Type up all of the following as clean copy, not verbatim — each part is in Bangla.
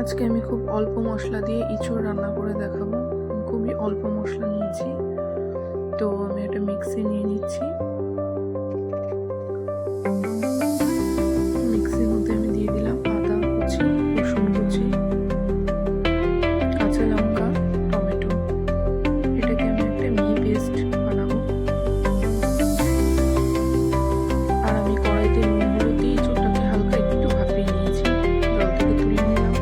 আজকে আমি খুব অল্প মশলা দিয়ে ইঁচড় রান্না করে দেখাবো। খুবই অল্প মশলা নিয়েছি, তো আমি একটা মিক্সি নিয়ে নিচ্ছি। মিক্সির মধ্যে আমি দিয়ে দিলাম আদা কুচি, রসুন কুচি, কাঁচা লঙ্কা, টমেটো। এটাকে আমি একটা মিহি পেস্ট বানাবো। আর আমি কড়াইতে নুন হলুদ দিয়ে ইঁচড়টাকে হালকা একটু ভাপিয়ে নিয়েছি, জল থেকে তুলে নিলাম।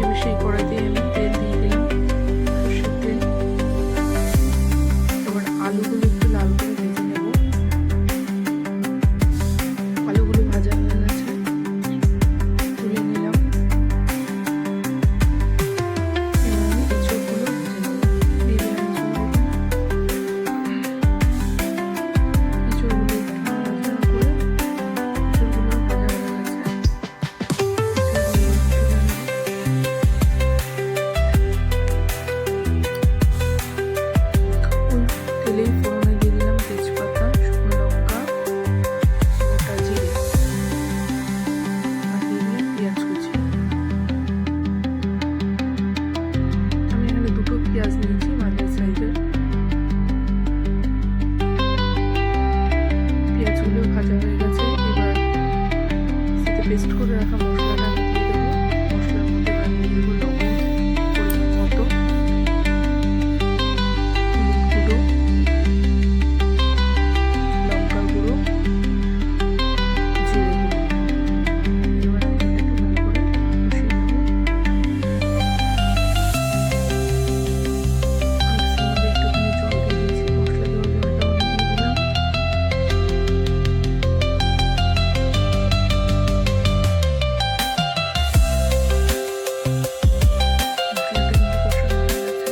এবার সেই কড়াইতে আমি তেল দিয়ে দিলাম, সর্ষের তেল। এবার আলুগুলো একটু লাল করে ভেজে নেব। আলুগুলো ভাজা হয়ে গেছে, তুলে নিলাম। এবার আমি ইঁচড়গুলো ভেজে নেব। দিয়ে দিলাম ইঁচড়গুলো একটু নাড়াচাড়া করে, ইঁচড়গুলো ভাজা হয়ে গেছে, তেলেই ফোড়নে দিয়ে দিলাম তেজপাতা, শুকনো লঙ্কা, গোটা জিরে, আর দিয়ে দিলাম পেঁয়াজ কুচি। আমি এখানে দুটো পেঁয়াজ নিয়েছি, মাঝারি সাইজের। পেঁয়াজগুলো ভাজা হয়ে গেছে। এবার সেটা পেস্ট করে রাখা মশলাটা আমি দিয়ে দেবো। মশলার মধ্যে আমি দিয়ে দেবো লবণ পরিমাণ মতো, হলুদ গুঁড়ো, লঙ্কা গুঁড়ো, জিরে গুঁড়ো। এবার আমি এটাকে ভালো করে কষিয়ে নেব। মিক্সির মধ্যে একটুখানি জল দিয়ে দিয়েছি, মশলা দেওয়া জলটা আমি দিয়ে দিলাম। মশলাটা কিন্তু কষানো হয়ে গেছে।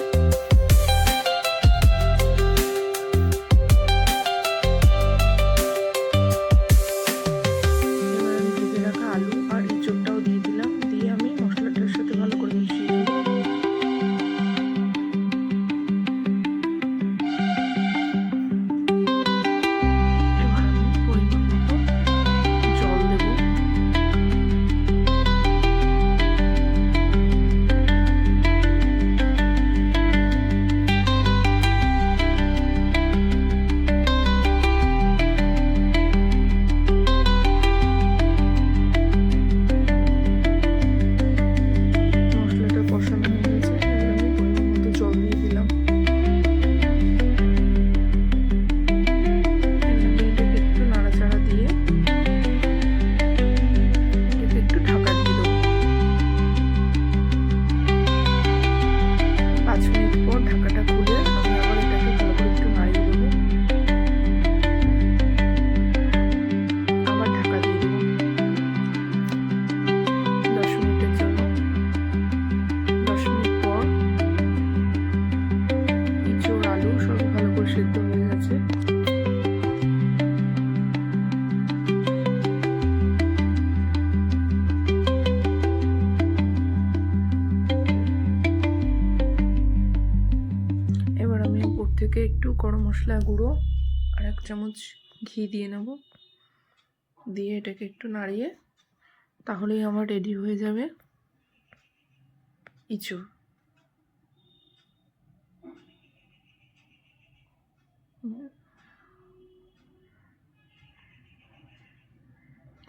এবার আমি ভেজে রাখা আলু আর ইঁচড়টাও দিয়ে দিলাম, দিয়ে আমি মশলাটার সাথে ভালো করে মিশিয়ে নেব। এবার আমি পরিমাণ মতো জল দেব। মশলাটা কষানো হয়ে গেছে, এবার আমি পরিমাণ মতো জল দিয়ে দিলাম। এবার আমি এটাকে একটু নাড়াচাড়া দিয়ে এটাকে একটু ঢাকা দিয়ে দেবো। 5 মিনিট পর ঢাকাটা খুলে আমি আবার এটাকে ভালো করে একটু নাড়িয়ে দেবো। আবার ঢাকা দিয়ে দেবো 10 মিনিটের জন্য। 10 মিনিট পর ইঁচড় আলু সব ভালো করে সেদ্ধ হয়ে গেছে। এবার আমি উপর থেকে একটু গরম মশলা গুঁড়ো আর 1 চামচ ঘি দিয়ে নেব। দিয়ে এটাকে একটু নাড়িয়ে তাহলেই আমার রেডি হয়ে যাবে ইঁচড়।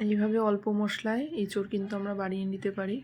এইভাবে অল্প মশলায় ইঁচড় কিন্তু আমরা বানিয়ে নিতে পারি।